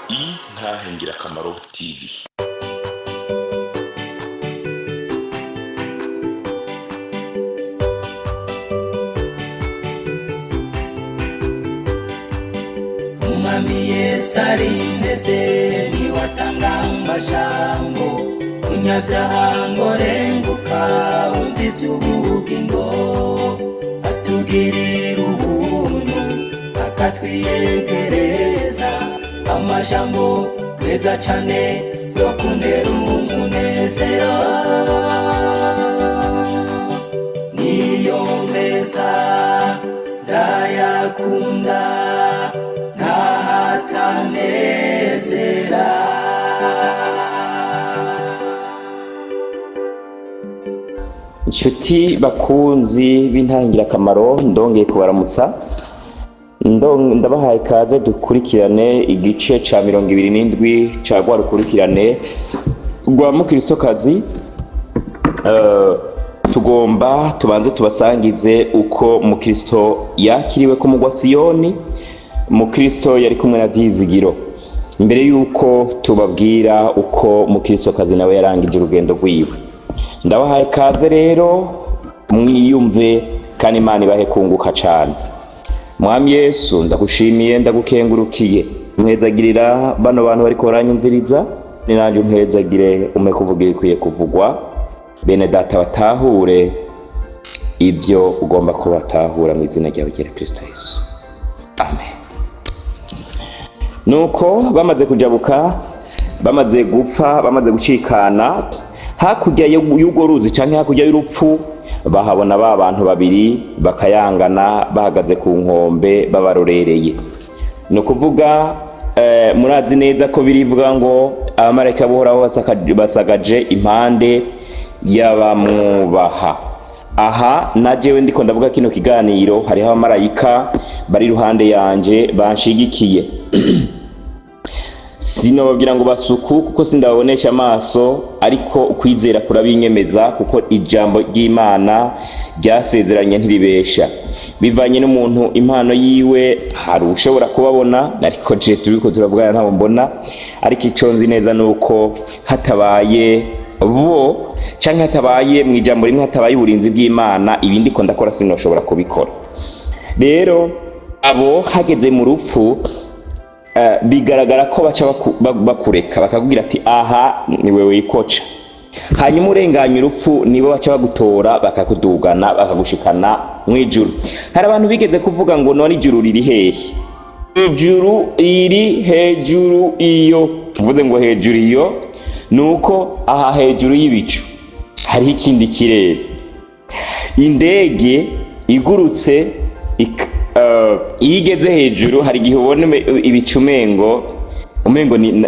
Intahe Ngirakamaro TV. Umwami Yesu arindeze niwatanga amajambo umunyabyaha ngo renguka umva iby'ubugingo atugirira ubuntu akatwiyegereza amajambo meza cane yo kunera umunezero niyo meza ndayakunda ntahatanezera. Inshuti bakunzi b'Intahe Ngirakamaro ndongeye kubaramutsa ndabahaye kaze dukurikirane igice ca 27 ca rwa rukurikirane rwa mukristokazi. Tugomba tubanze tubasangize uko mukristo yakiriwe ku mugwa Siyoni. Mukristo yari kumwe na Vyizigiro. Imbere yuko tubabwira uko mukristokazi nawe yarangije urugendo rwiwe, ndabahaye kaze rero mwiyumve kandi Imana ibahe kunguka cane. Mwami Yesu ndagushimiye ndagukengurukiye, mwezagirira bano bantu bariko baranyumviriza, ni nanje mpezagire ume kuvuga ikwiye kuvugwa, bene data batahure ivyo ugomba kubatahura mu izina ryawe rya Kristo Yesu, amen. Nuko bamaze kujabuka, bamaze gupfa, bamaze gucikana, hakurya y'urwo ruzi canke hakurya y'urupfu bahabona ba bantu babiri bakayangana bahagaze ku nkombe babarorereye. No kuvuga murazi neza ko birivuga ngo abamarayika bohoraho basagaje impande y'abamwubaha. Aha najewe ndiko ndavuga kino kiganiro hariho abamarayika bari ruhande yanje banshigikiye. Sinobabwira ngo basuku kuko sindabonesha amaso, ariko ukwizera kurabinyemeza kuko ijambo ry'Imana ryasezeranye ntiribesha. Bivanye n'umuntu impano yiwe, hari ushobora kubabona ariko je turiko turavugana ntabo mbona, ariko ico nzi neza nuko hatabaye bo canke hatabaye mu ijambo rimwe, hatabaye uburinzi bw'Imana, ibindi ko ndakora sinoshobora kubikora. Rero abo hageze mu rupfu bigaragara ko baca bakureka bakakubwira ati aha ni wewe wikoca, hanyuma urenganya urupfu nibo baca bagutora bakakudugana bakagushikana mu ijuru. Hari abantu bigeze kuvuga ngo none ijuru riri hehe? Ijuru iri hejuru iyo. Uvuze ngo hejuru iyo nuko aha hejuru y'ibicu hariho ikindi kirere. Indege igurutse iyo igeze hejuru hari igihe ubona ibicu umengo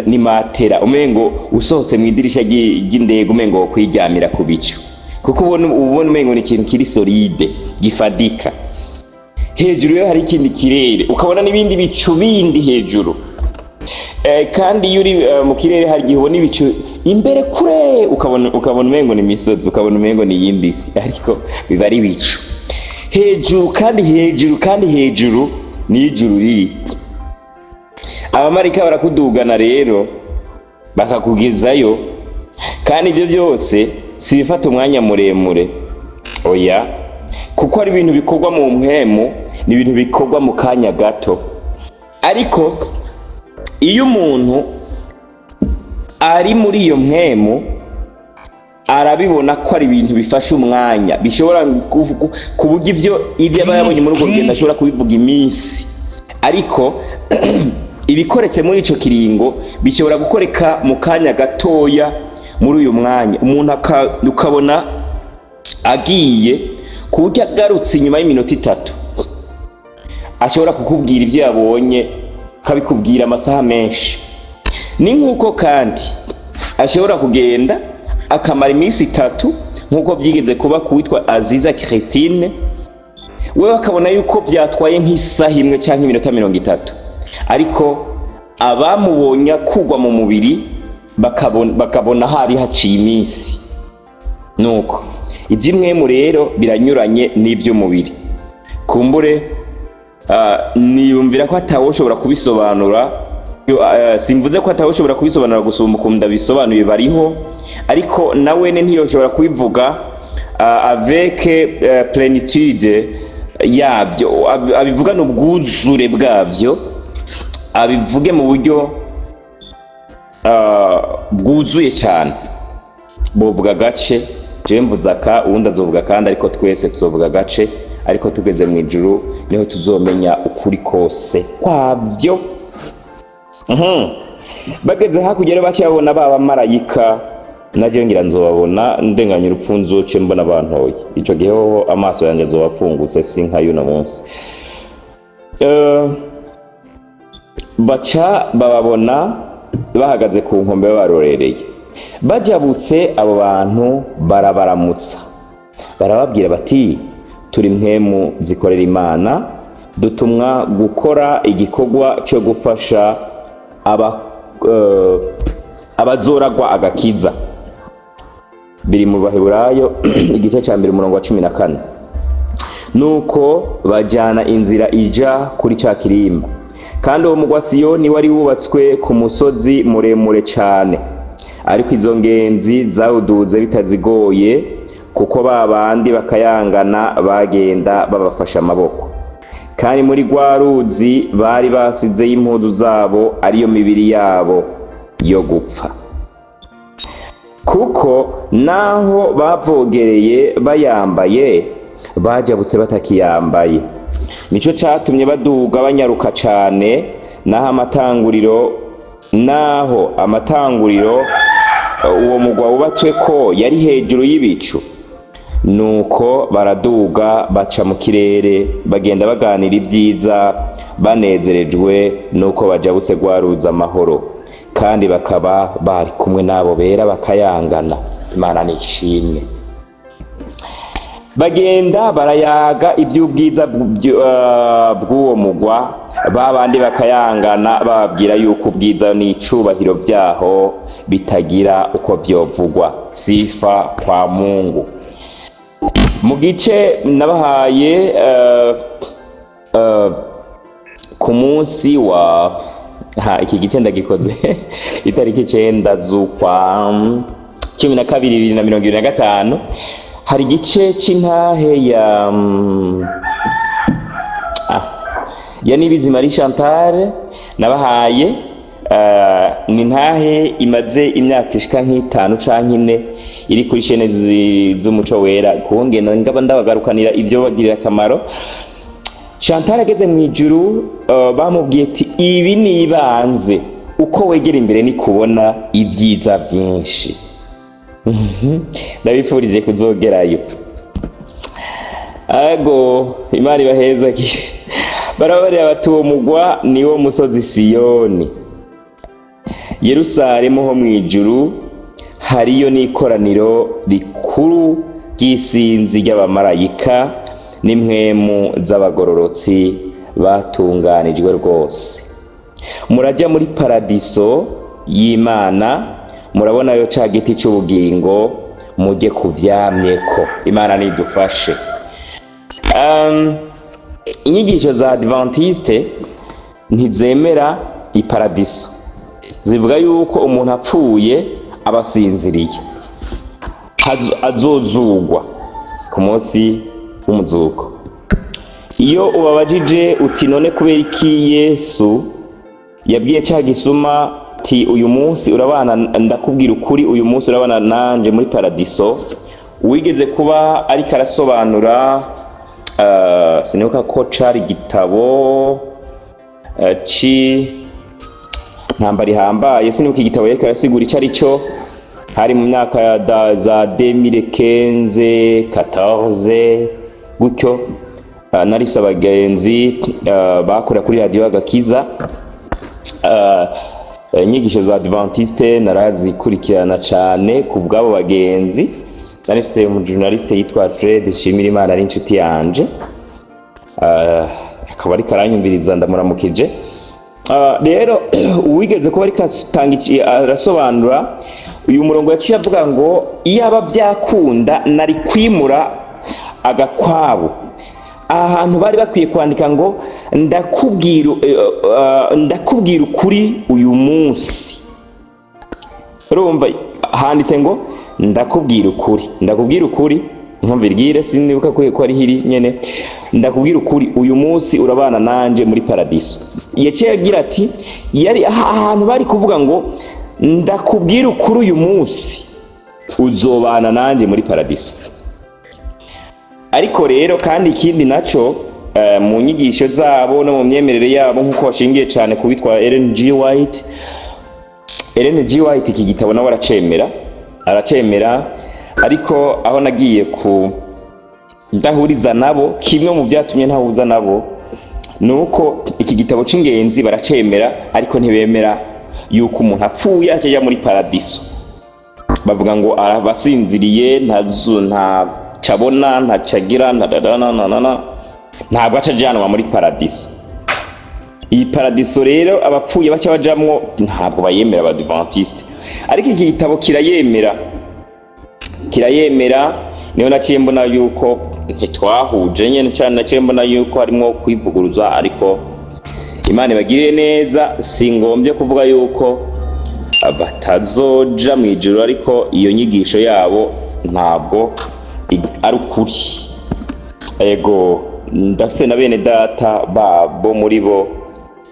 ni matera, umengo usohotse mu idirisha ry'indege umengo wo kwiryamira ku bicu, kuko ubona umengo ni ikintu kiri solide gifadika. Hejuru yo hari ikindi kirere, ukabona n'ibindi bicu bindi hejuru. Kandi iyo uri mu kirere hari igihe ubona ibicu imbere kure, ukabona umengo ni imisozi, ukabona umengo ni iyindi si, ariko biba ari ibicu. Hejuru kandi hejuru ni ijuru riri. Abamarayika barakudugana rero bakakugezayo, kandi ibyo byose si bifata umwanya muremure, oya, kuko ari ibintu bikorwa mu mpwemu, ni ibintu bikorwa mu kanya gato. Ariko iyo umuntu ari muri iyo mpwemu arabibona ko ari ibintu bifasha umwanya, bishobora kuvuga ibyo aba yabonye muri urwo rugendo ashobora kubivuga iminsi, ariko ibikoretse muri ico kiringo bishobora gukoreka mu kanya gatoya. Muri uyu mwanya umuntu ukabona agiye ku buryo agarutse inyuma y'iminota 3 ashobora kukubwira ibyo yabonye, kabikubwira amasaha menshi. Ni nkuko kandi ashobora kugenda akamara iminsi 3 nkuko byigeze kuba kuwitwa Aziza Christine, wewe akabona yuko byatwaye nk'isaha imwe cyangwa iminota 30, ariko abamubonye kugwa mu mubiri bakabona hari haciye iminsi. Nuko iby'imwemu rero biranyuranye n'iby'umubiri. Kumbure niyumvira ko atawoshobora kubisobanura simvuze ko atawushobora kubisobanura gusumba ukunda bisobanuye bariho, ariko nawe ntiyoshobora kubivuga avec plénitude yabyo, abivugana ubwuzure bwabyo, abivuge mu buryo bwuzuye cyane. Bovuga gace, je mvuza ka uwundi azovuga kandi, ariko twese tuzovuga gace, ariko tugeze mu ijuru niho tuzomenya ukuri kose kwabyo. Bageze hakurya rero bacyabona baba marayika, naje ngira nzobabona ndenganya urupfu nzoce mbona bantoye. Ico gihe ho amaso yanjye azobafungutse sinka yuno munsi. Baca bababona bahagaze ku nkombe barorereye. Bajabutse abo bantu barabaramutsa, barababwira bati turi mpemu zikorera Imana, dutumwa gukora igikorwa cyo gufasha abazoragwa agakiza. Biri mu Baheburayo igice cya mbere umurongo wa 14. Nuko bajyana inzira ija kuri cya kirimba, kandi uwo mugwa Siyoni wari wubatswe ku musozi muremure cyane, ariko izo ngenzi zawuduze bitazigoye, kuko babandi bakayangana bagenda babafasha amaboko. Kandi muri rwa ruzi bari basizeyo impuzu zabo, ariyo mibiri yabo yo gupfa. Kuko naho bavogereye bayambaye, bajabutse batakiyambaye. Nico catumye baduga banyaruka cane, naho amatanguriro uwo mugwa wubatswe ko yari hejuru y'ibicu. Nuko baraduga baca mu kirere, bagenda baganira ibyiza banezerejwe nuko bajabutse rwaruza amahoro, kandi bakaba bari kumwe nabo bera bakayangana. Imana nishimwe. Bagenda barayaga iby'ubwiza bw'uwo mugwa, babandi bakayangana bababwira yuko ubwiza n'icubahiro byaho bitagira uko byovugwa. Sifa kwa Mungu. Mu gice nabahaye ku munsi wa iki gice ndagikoze itariki 9 z'ukwa 12 2025, hari igice c'intahe ya Nibizi Marie Chantal nabahaye. Ni ntahe imaze imyaka ishika nk'itanu canke 4 iri kuri chaîne z'umuco wera, kuhongena ngaba ndabagarukanira ibyo bagirira akamaro. Chantal ageze mu ijuru, bamubwiye ati ibi nibanze, uko wegera imbere ni kubona ibyiza byinshi. Ndabifurije kuzogerayo. Ago Imana ibahezagire. Barabarira bati uwo mugwa niwo musozi Siyoni. Yerusalemu ho mu ijuru hariyo n'ikoraniro rikuru ry'isinzi ry'abamarayika n'impwemu z'abagororotsi batunganijwe rwose. Murajya muri paradiso y'Imana, murabonayo ca giti c'ubugingo, mujye kuvyamyeko. Imana nidufashe. Inyigisho za Adventiste ntizemera iparadiso, zivuga yuko umuntu apfuye abasinziriye azozugwa ku munsi w'umuzuko. Iyo ubabajije uti none kubera iki Yesu yabwiye cya gisuma ati uyu munsi urabana, ndakubwira ukuri, uyu munsi urabana nanje muri paradiso, wigeze kuba ariko arasobanura sinibuka ko cari igitabo ntambara ihambaye, sinibuka igitabo yariko arasigura ico ari cyo, hari mu myaka za 2015 14 gutyo. Narisa abagenzi bakora kuri radio Agakiza, inyigisho za Adventiste narazikurikirana cyane ku bwabo bagenzi. Narifise umujournaliste yitwa Fred Shimirimana ari inshuti yanje, akaba ari karanyumviriza ndamuramukije. Rero uwigeze kuba ari arasobanura uyu murongo yaciye avuga ngo iyaba byakunda nari kwimura agakwabu ahantu bari bakwiye kwandika ngo ndakubwira ukuri uyu munsi. Urumva handitse ngo ndakubwira ukuri nkumvirgire sinibuka ko ari hiri nyene, ndakubwira ukuri uyu munsi urabana nanje muri paradiso. Yaciye agira ati yari ahantu bari kuvuga ngo ndakubwira ukuri uyu munsi uzobana nanje muri paradiso. Ariko rero kandi ikindi naco mu nyigisho zabo no mu myemerere yabo nkuko washingiye cyane kubitwa Ellen G. White iki gitabo nawe aracemera, ariko aho nagiye ku ndahuriza nabo, kimwe mu byatumye ntahuza nabo nuko iki gitabo c'ingenzi baracemera, ariko ntibemera yuko umuntu apfuye atajya muri paradiso. Bavuga ngo arabasinziriye nta cabona ntacagira ntabwo acajanwa muri paradiso. Iyi paradiso rero abapfuye baca bajamwo ntabwo bayemera abadventiste, ariko iki gitabo kirayemera. Niyo naciye mbona yuko ntitwahuje nyene cyane, naciye mbona yuko harimo kwivuguruza, ariko Imana ibagiriye neza. Singombye kuvuga yuko batazoja mu ijuru, ariko iyo nyigisho yabo ntabwo ari ukuri. Ego ndafise na bene data babo muri bo,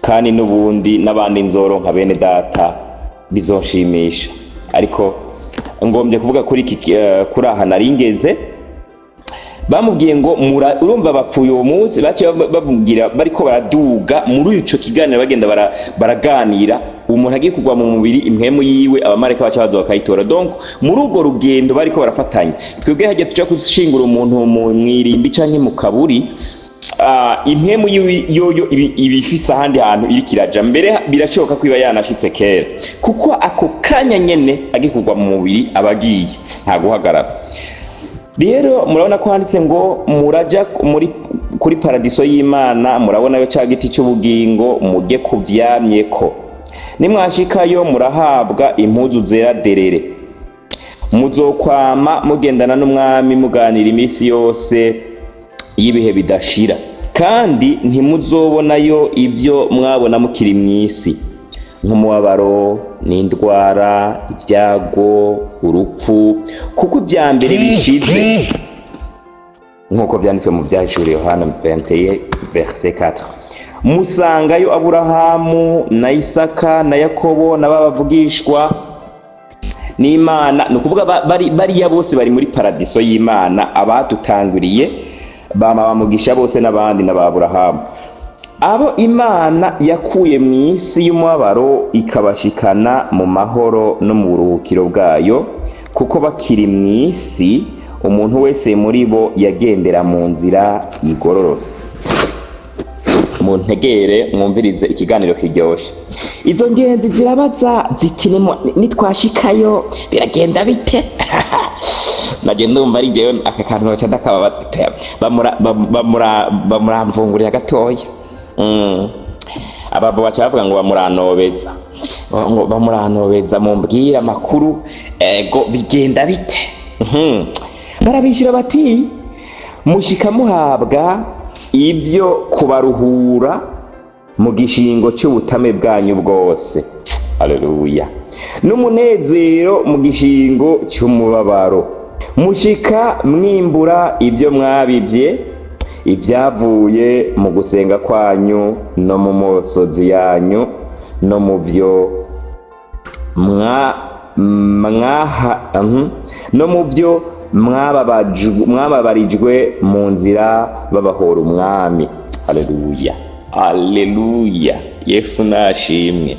kandi n'ubundi n'abandi nzoro nka bene data bizoshimisha, ariko ngombye kuvuga kuri aha naringeze. Bamubwiye ngo urumva bapfuye uwo munsi, baciye bamubwira bariko baraduga muri ico kiganiro, bagenda baraganira, umuntu agiye kugwa mu mubiri, impwemu yiwe abamareka baca baza bakayitora. Donc muri ubwo rugendo bariko barafatanya. Twebwe hajya tuja gushingura umuntu mu mwirimbi canke mu kaburi, impwemu yoyo ibifise ahandi hantu iri kiraja, mbere birashoboka ko iba yanashitse kera, kuko ako kanya nyene agikugwa mu mubiri abagiye, nta guhagarara. Rero murabona ko handitse ngo muraja kuri paradiso y'Imana, murabona yo ca giti cy'ubugingo mujye kuvyamyeko, nimwashikayo murahabwa impuzu zera derere, muzokwama mugendana n'umwami muganira iminsi yose y'ibihe bidashira, kandi ntimuzobonayo ibyo mwabona mukiri mw'isi, nk'umubabaro n'indwara, ibyago, urupfu, kuko ibya mbere bishize, nk'uko byanditswe mu byahishuriwe Yohana 21:4. Musangayo Aburahamu na Isaka na Yakobo n'abavugishwa n'Imana. Ni ukuvuga bariya bose bari muri paradiso y'Imana, abadutanguriye bamugisha bose n'abandi n'Aburahamu, abo Imana yakuye mu isi y'umubabaro ikabashikana mu mahoro no mu buruhukiro bwayo, kuko bakiri mu isi umuntu wese muri bo yagendera mu nzira igororotse. Muntegere mwumvirize ikiganiro kiryoshe. Izo ngenzi zirabaza ziti nitwashikayo biragenda bite? Naje ndumva ari jewe aka kantu gaca ndakababaza, bamuramvungurira gatoya. Ababo baca bavuga ngo bamuranobeza mumbwira amakuru, ego bigenda bite? Barabishira bati mushika muhabwa ibyo kubaruhura mu gishingo cy'ubutame bwanyu bwose. Haleluya. N'umunezero mu gishingo cy'umubabaro, mushika mwimbura ibyo mwabibye, ibyavuye mu gusenga kwanyu no mu mosozi yanyu no mu byo no mu byo mwababarijwe mu nzira babahora umwami. Haleluya, haleluya, Yesu nashimwe.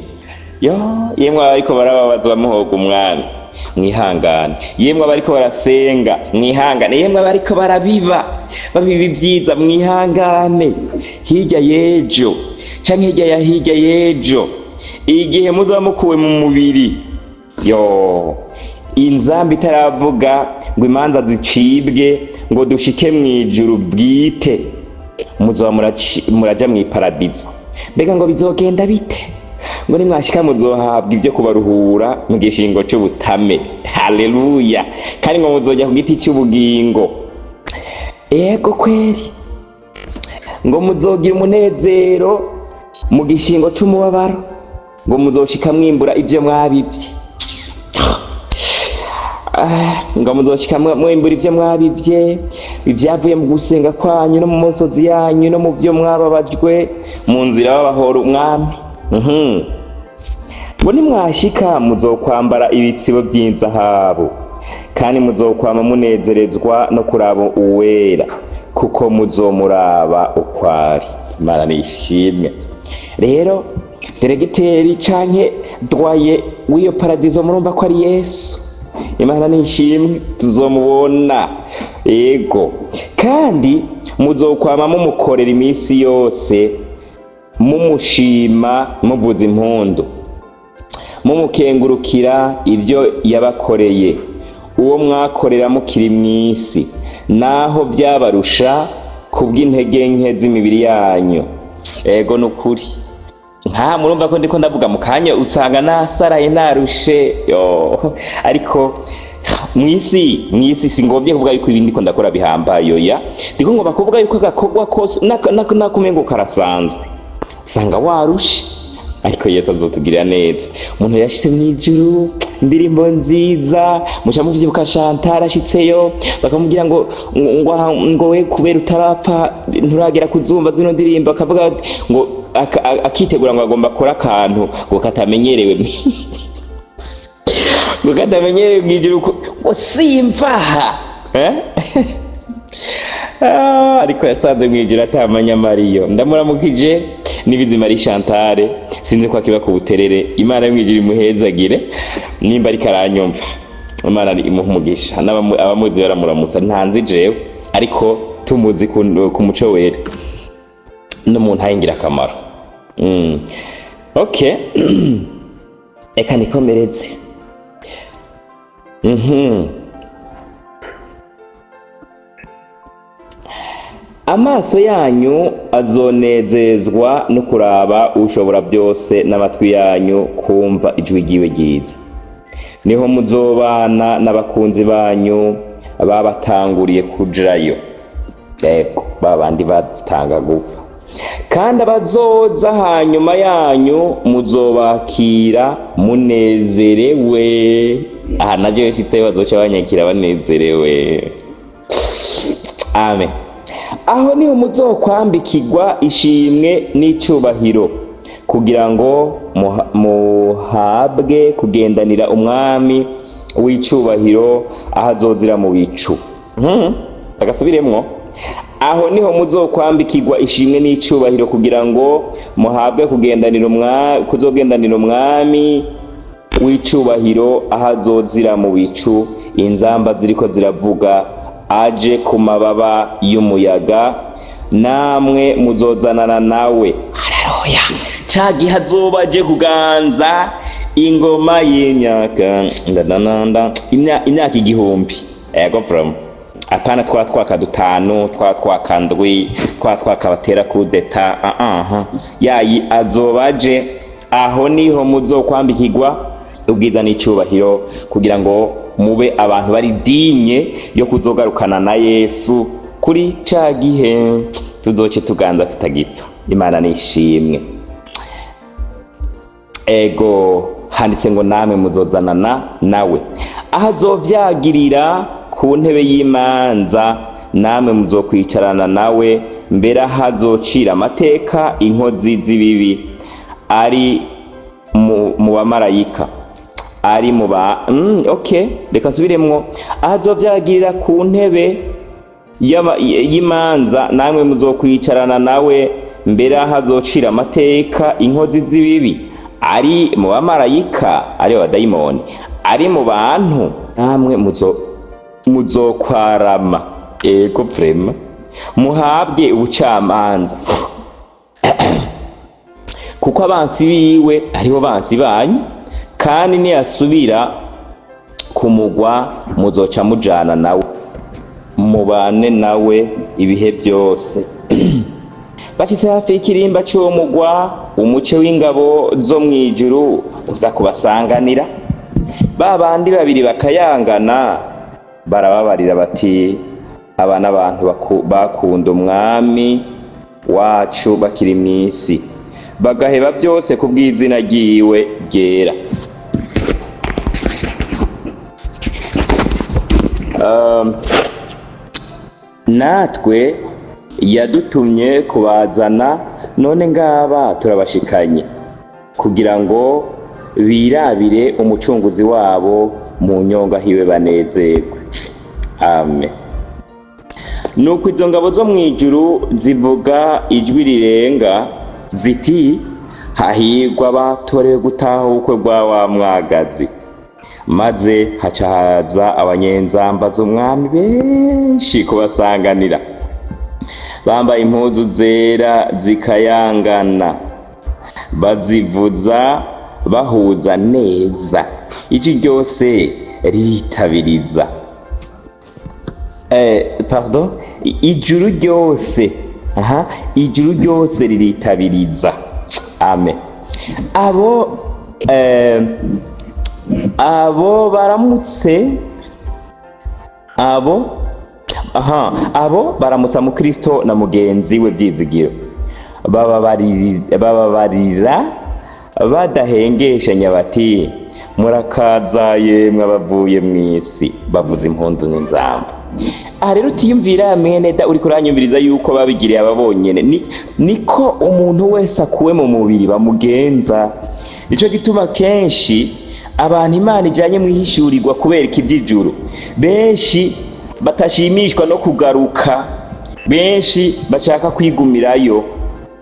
Yemwe abariko barababazwa muhoga umwami, mwihangane. Yemwe abariko barasenga, mwihangane. Yemwe abariko barabiba ibyiza, mwihangane. Hirya y'ejo canke hirya y'ejo, igihe muzoba mukuwe mu mubiri, inzamba itaravuga ngo imanza zicibwe ngo dushike mu ijuru bwite, muzoba muraja mu paradiso. Mbega ngo bizogenda bite? Ngo nimwashika muzohabwa ibyo kubaruhura mu gishingo cy'ubutame. Haleluya. Kandi ngo muzojya ku giti cy'ubugingo. Ego kweri ngo muzogira umunezero mu gishingo c'umubabaro, ngo muzoshika mwimbura ivyo mwabivye. Ngo muzoshika mwimbura ivyo mwabivye, ibyavuye mu gusenga kwanyu no mu mosozi yanyu no mu vyo mwababajwe mu nzira babahora umwami. Ngo nimwashika muzokwambara ibitsibo by'inzahabu, kandi muzokwama munezerezwa no kuraba uwera, kuko muzomuraba ukwari. Imana nishimwe. Rero diregiteri canke dwaye w'iyo paradizo murumva ko ari Yesu. Imana nishimwe, tuzomubona. Yego, kandi muzokwama mumukorera iminsi yose, mumushima muvuza impundu, mumukengurukira ibyo yabakoreye, uwo mwakorera mukiri mw'isi, naho byabarusha kubw'intege nke z'imibiri yanyu. Ego nukuri, nka murumva ko ndiko ndavuga mu kanya usanga nasaraye narushe ariko mw'isi singombye kuvuga yuko ibindi ko ndakora bihambaye oya, ndiko ngomba kuvuga yuko agakorwa kose nakumengo karasanzwe usanga warushe, ariko Yesu azotugirira neza. Umuntu yashitse mw'ijuru, indirimbo nziza, muca muvyibuka Chantal ashitseyo bakamubwira ngo we kubera utarapfa nturagera kuzumva zino ndirimbo, akavuga ngo akitegura ngo agomba akora akantu ngo katamenyerewe ngo katamenyerewe mw'ijuru ngo simvaha ariko yasanze mw'ijuru atamanya Mariyo. Ndamuramukije n'ibizima ari Chantal, sinzi ko akiba ku Buterere. Imana yo mw'ijuru imuhezagire nimba ariko aranyumva, Imana imuha umugisha. Abamuzi baramuramutsa, ntanzi jewe ariko tumuzi ku muco wera n'umuntu ahingira akamaro. Okay. Eka nikomereze. Amaso yanyu azonezezwa no kuraba ushobora byose, n'amatwi yanyu kumva ijwi ryiwe ryiza. Niho muzobana n'abakunzi banyu babatanguriye kujayo. Ego, babandi batanga gupfa. Kandi abazoza hanyuma yanyu muzobakira munezerewe. Aha naje yashitse bazoca banyakira banezerewe. Amen. Aho niho muzokwambikirwa ishimwe n'icubahiro, kugira ngo muhabwe kugendanira umwami w'icubahiro aho azozira mu bicu. Tagasubiremwo. Aho niho muzokwambikirwa ishimwe n'icubahiro, kugira ngo muhabwe kuzogendanira umwami w'icubahiro aho azozira mu bicu, inzamba ziriko ziravuga aje ku mababa y'umuyaga, namwe muzozanana nawe. Haleluya. Cagihe azoba aje kuganza ingoma y'imyaka imyaka igihumbi. Ego from apana twaka dutanu, twaka ndwi, twaka batera kudeta. Yayi azoba aje. Aho niho muzokwambikirwa ubwiza n'icubahiro, kugira ngo mube abantu bari dinye yo kuzogarukana na Yesu kuri ca gihe tuzoce tuganza tutagipfa. Imana nishimwe. Ego, handitse ngo namwe muzozanana nawe aho azovyagirira ku ntebe y'imanza, namwe muzokwicarana nawe, mbere aho azocira amateka inkozi z'ibibi, ari mu bamarayika, ari mu okay, reka subiremwo. Aho azovyagirira ku ntebe y'imanza, namwe muzokwicarana nawe, mbere aho azocira amateka inkozi z'ibibi, ari mu bamarayika, ari abadayimoni, ari mu bantu, namwe muzokwarama. Ego prema, muhabwe ubucamanza kuko abansi biwe aribo bansi banyu, kandi niyasubira kumugwa muzoca mujana nawe, mubane nawe ibihe byose. Bashitse hafi y'ikirimba c'uwo mugwa, umuce w'ingabo zo mw'ijuru uza kubasanganira. Babandi babiri bakayangana, barababarira bati, aba n'abantu bakunda umwami wacu bakiri mw'isi, bagaheba byose ku bw'izina ryiwe ryera. Natwe yadutumye kubazana, none ngaba turabashikanye kugira ngo birabire umucunguzi wabo mu nyonga hiwe banezerwe. Amen. Nuko izo ngabo zo mw'ijuru zivuga ijwi rirenga ziti, hahirwa abatorewe gutaha ubukwe bwa wa mwagazi. Maze haca haza abanyenzamba z'umwami benshi kubasanganira, bambaye impuzu zera zikayangana, bazivuza bahuza neza, ijwi ryose riritabiriza. Ijuru ryose, ijuru ryose riritabiriza. Amen. Abo baramutse, abo baramutsa mu Kristo na mugenzi we Vyizigiro, bababarira badahengeshanya bati, murakaza yemwe abavuye mw'isi, bavuza impundu n'inzamba. Aha rero utiyumvira mwene da uriko uranyumviriza yuko babigiriye aba bonyene, niko umuntu wese akuwe mu mubiri bamugenza. Nico gituma kenshi abantu Imana ijanye mwihishurirwa kubereka ivy'ijuru, benshi batashimishwa no kugaruka, benshi bashaka kwigumirayo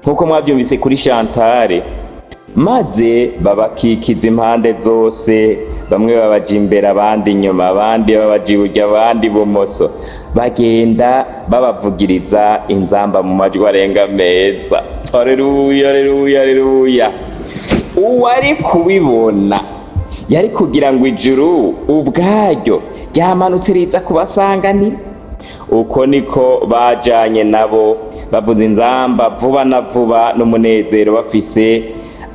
nkuko mwavyumvise kuri Chantal, maze babakikiza impande zose, bamwe babaja imbere abandi inyuma, abandi babaja iburyo abandi ibumoso, bagenda babavugiriza inzamba mu majwi arenga meza. Haleluya, haleluya, haleluya. Uwari kubibona yari kugira ngo ijuru ubwaryo ryamanutse riza kubasanganira. Uko niko bajanye nabo, bavuza inzamba vuba na vuba n'umunezero, bafise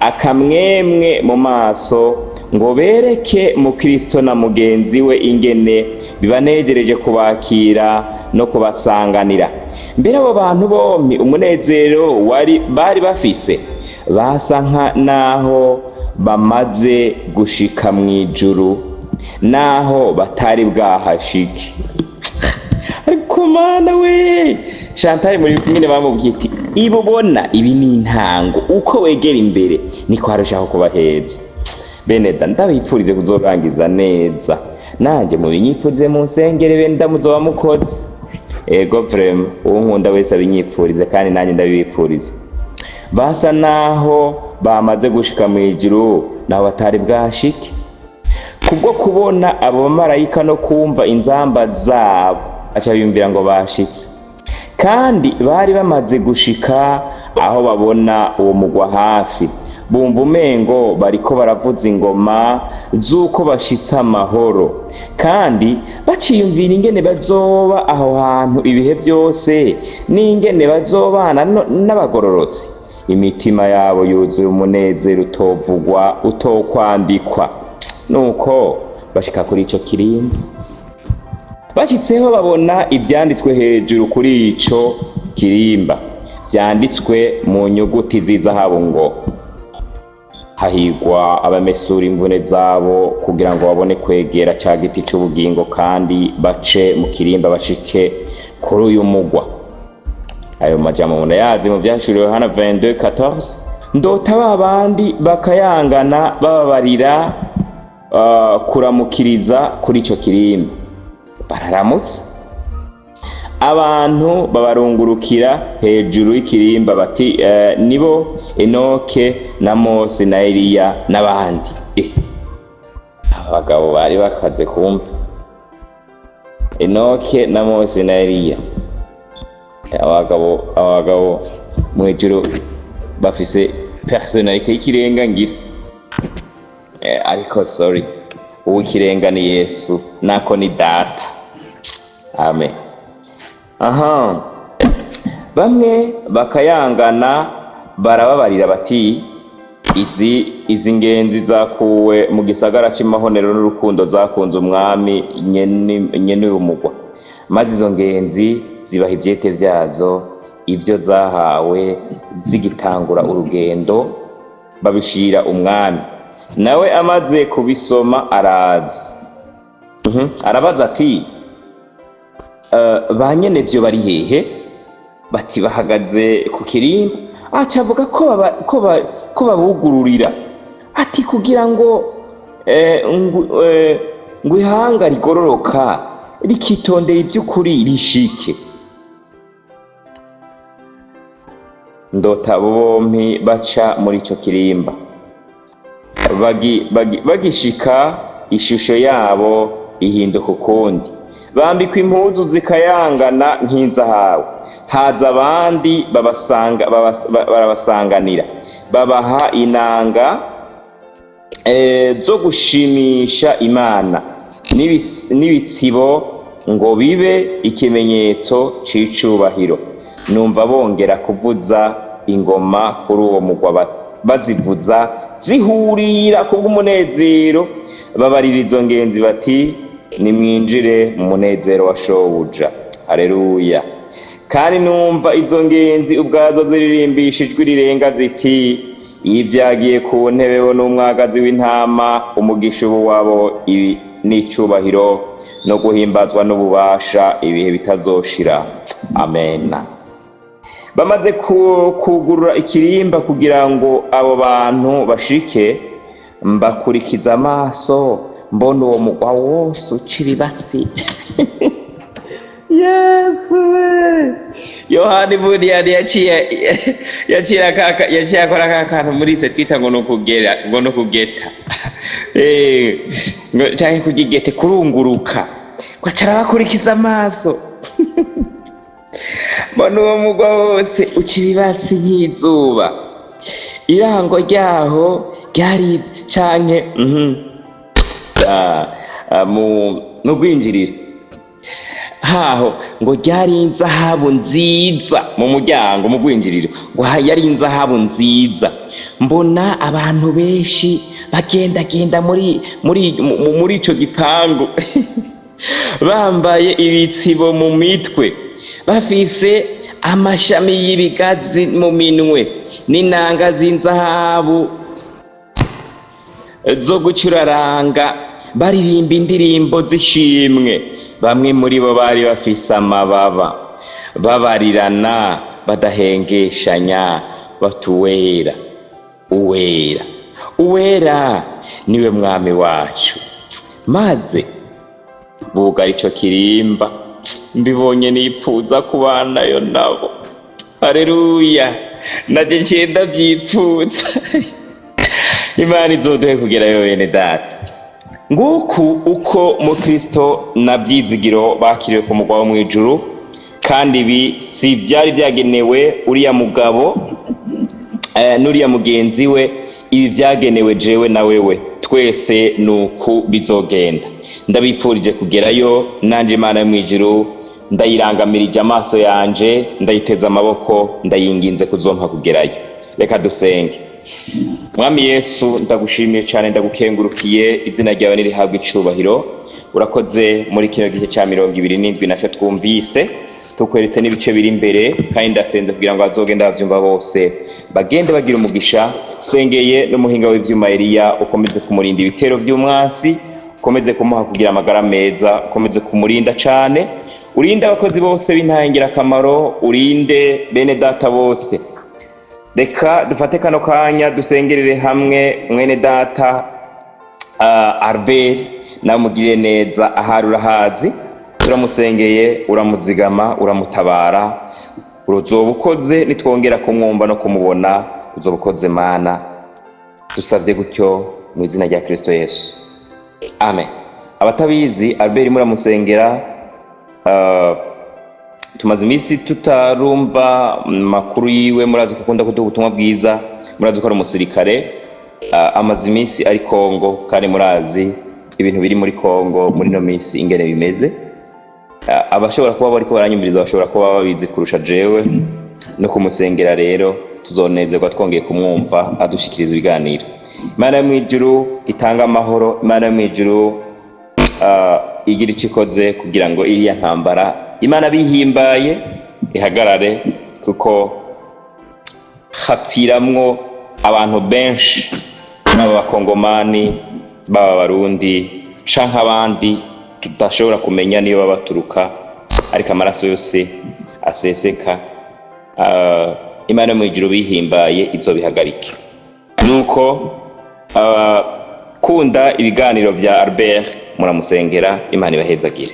akamwemwe mu maso, ngo bereke mu Kristo na mugenzi we ingene bibanejereje kubakira no kubasanganira. Mbere abo bantu bompi umunezero bari bafise basa naho bamaze gushika mw'ijuru, naho batari bwahashike. Ariko Mana we, Chantal muri nyine bamubwiye ati, ibubona ibi ni intango, uko wegera imbere niko harushaho kuba heza. Bene da, ndabipfurize kuzorangiza neza, nanje mubinyipfurize mu nsengere bene da muzoba mukoze. Ego vrema, uwo nkunda wese abinyipfurize kandi nanjye ndabibipfurize. Basa naho bamaze gushika mw'ijuru naho batari bwashike, kubwo kubona abo bamarayika no kumva inzamba zabo, aca biyumvira ngo bashitse. Kandi bari bamaze gushika aho babona uwo mugwa hafi, bumva umengo bariko baravuza ingoma z'uko bashitse amahoro, kandi baciyumvira ingene bazoba aho hantu ibihe byose, n'ingene bazobana n'abagororotsi. Imitima yabo yuzuye umunezero utovugwa utokwandikwa. Nuko bashika kuri ico kirimba, bashitseho babona ivyanditswe hejuru kuri ico kirimba, vyanditswe mu nyuguti z'izahabu ngo, hahirwa abamesura imvune zabo kugira ngo babone kwegera ca giti c'ubugingo, kandi bace mu kirimba bashike kuri uyu mugwa. Ayo majambo munayazi mu vyashuriwe Yohana 22:14. Ndota babandi bakayangana bababarira kuramukiriza kuri ico kirimba, bararamutsa. Abantu babarungurukira hejuru y'ikirimba bati, nibo Enoke na Mose na Eliya n'abandi. Abagabo bari bakaze kumva. Enoke na Mose na Eliya, abagabo mw'ijuru bafise personalite y'ikirenga ngira. Ariko sorry, uw'ikirenga ni Yesu, nako ni Data. Amen. Bamwe bakayangana barababarira bati, izi ngenzi zakuwe mu gisagara c'imahonero n'urukundo zakunze umwami nyene umugwa, maze izo ngenzi zibaha ivyete vyazo, ibyo zahawe zigitangura urugendo, babishira umwami. Nawe amaze kubisoma araza, arabaza ati ba nyene vyo bari hehe? Bati bahagaze ku kirimba. Acavuga ko babugururira, ati kugira ngo ngo ihanga rigororoka rikitondera iby'ukuri rishike. Ndota bompi baca muri ico kirimba, bagishika ishusho yabo ihinduka ukundi, bambikwa impuzu zikayangana nk'inzahabu. Haza abandi barabasanganira, babaha inanga zo gushimisha Imana n'ibitsibo ngo bibe ikimenyetso c'icubahiro. Numva bongera kuvuza ingoma kuri uwo mugwa, bazivuza zihurira kubw'umunezero, babarira izo ngenzi bati nimwinjire mu munezero wa shobuja. Haleluya. Kandi numva izo ngenzi ubwazo ziririmbisha ijwi rirenga ziti ibyagiye ku ntebe n'umwagazi w'intama, umugisha ubu wabo n'icubahiro no guhimbazwa n'ububasha ibihe bitazoshira. Amena. Bamaze kugurura ikirimba kugira ngo abo bantu bashike, mbakurikiza amaso mbona uwo mugwa wose uciribatsi. Yesu, Yohani buri yari yaciye akora akantu muri se twita ngo no kugeta, canke kugigete, kurunguruka, kwacara bakurikiza amaso. Mbona uwo mugwa wose uciribatsi nk'izuba, irango ryaho ryari canke mu rwinjiriro haho ngo ryari inzahabu nziza. Mu muryango mu rwinjiriro ngo yari inzahabu nziza. Mbona abantu benshi bagendagenda muri ico gipangu bambaye ibitsibo mu mitwe, bafise amashami y'ibigazi mu minwe, n'inanga z'inzahabu zo gucuraranga, baririmba indirimbo z'ishimwe. Bamwe muri bo bari bafise amababa, babarirana badahengeshanya bati uwera, uwera, uwera niwe mwami wacu. Maze bugara ico kirimba, mbibonye nipfuza kubanayo nabo. Haleluya. Naje nciye ndavyipfuza. Imana izoduhe kugerayo bene data. Nguku uko mu Kristo na byizigiro bakiriwe ku mugwa wo mwijuru, kandi ibi si byari byagenewe uriya mugabo n'uriya mugenzi we, ibi byagenewe jewe na wewe. Twese nuku bizogenda. Ndabipfurije kugerayo, nanje Imana yo mwijuru ndayirangamirije amaso yanje, ndayiteza amaboko, ndayinginze kuzompa kugerayo. Reka dusenge. Mwami Yesu, ndagushimiye cyane, ndagukengurukiye, izina ryawe nirihabwa icubahiro. Urakoze muri kino gihe cya 27 naco twumvise, tukweretse n'ibice biri imbere, kandi ndasenze kugira ngo bazogenda bavyumva bose bagende bagira umugisha. Sengeye n'umuhinga w'ivyuma Eliya, ukomeze kumurinda ibitero by'umwansi, ukomeze kumuha kugira amagara meza, ukomeze kumurinda cyane, urinde abakozi bose b'intangira akamaro, urinde bene data bose. Reka dufate kano kanya dusengerere hamwe mwene data Albert, namugirire neza, ahari urahazi, turamusengeye, uramuzigama, uramutabara, uzoba ukoze nitwongera kumwumva no kumubona, uzoba ukoze Mana. Dusavye gutyo mu izina rya Kristo Yesu, amen. Abatabizi, Albert muramusengera, tumaze iminsi tutarumva makuru yiwe. Murazi gukunda kuduha ubutumwa bwiza, murazi ko ari umusirikare, amaze iminsi ari Kongo, kandi murazi ibintu biri muri Kongo muri no minsi ingene bimeze. Abashobora kuba bariko baranyumviriza bashobora kuba babizi kurusha jewe, no kumusengera rero tuzonezerwa twongeye kumwumva adushikiriza ibiganiro. Imana yo mwijuru itanga amahoro, Imana yo mwijuru igira icikoze kugira ngo iriya ntambara Imana bihimbaye ihagarare, kuko hapfiramwo abantu benshi, baba abakongomani, baba abarundi canke abandi tudashobora kumenya niyo baba baturuka, ariko amaraso yose aseseka. Imana mu ijuru bihimbaye izobihagarike. Nuko kunda ibiganiro vya Albert, muramusengera, Imana ibahezagire.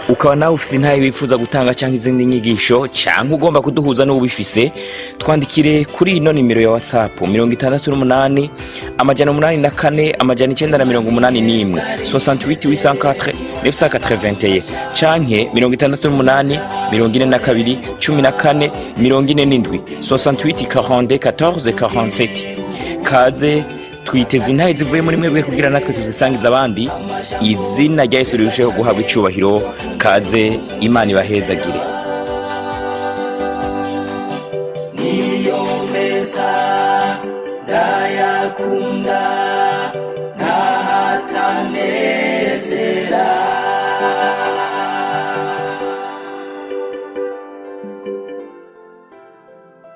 Ukaba nawe ufise intahe wifuza gutanga cyangwa izindi nyigisho cyangwa ugomba kuduhuza n'ubifise, twandikire kuri ino nimero ya WhatsApp 68 884 981 68 804 canke 68 42 14 47 68 42 14 kaze twiteze intahe zivuye muri mwebwe kugira natwe tuzisangiza abandi. Izina rya Yesu rirusheho guhabwa icubahiro. Kaze, Imana ibahezagire. Niyo meza ndayakunda.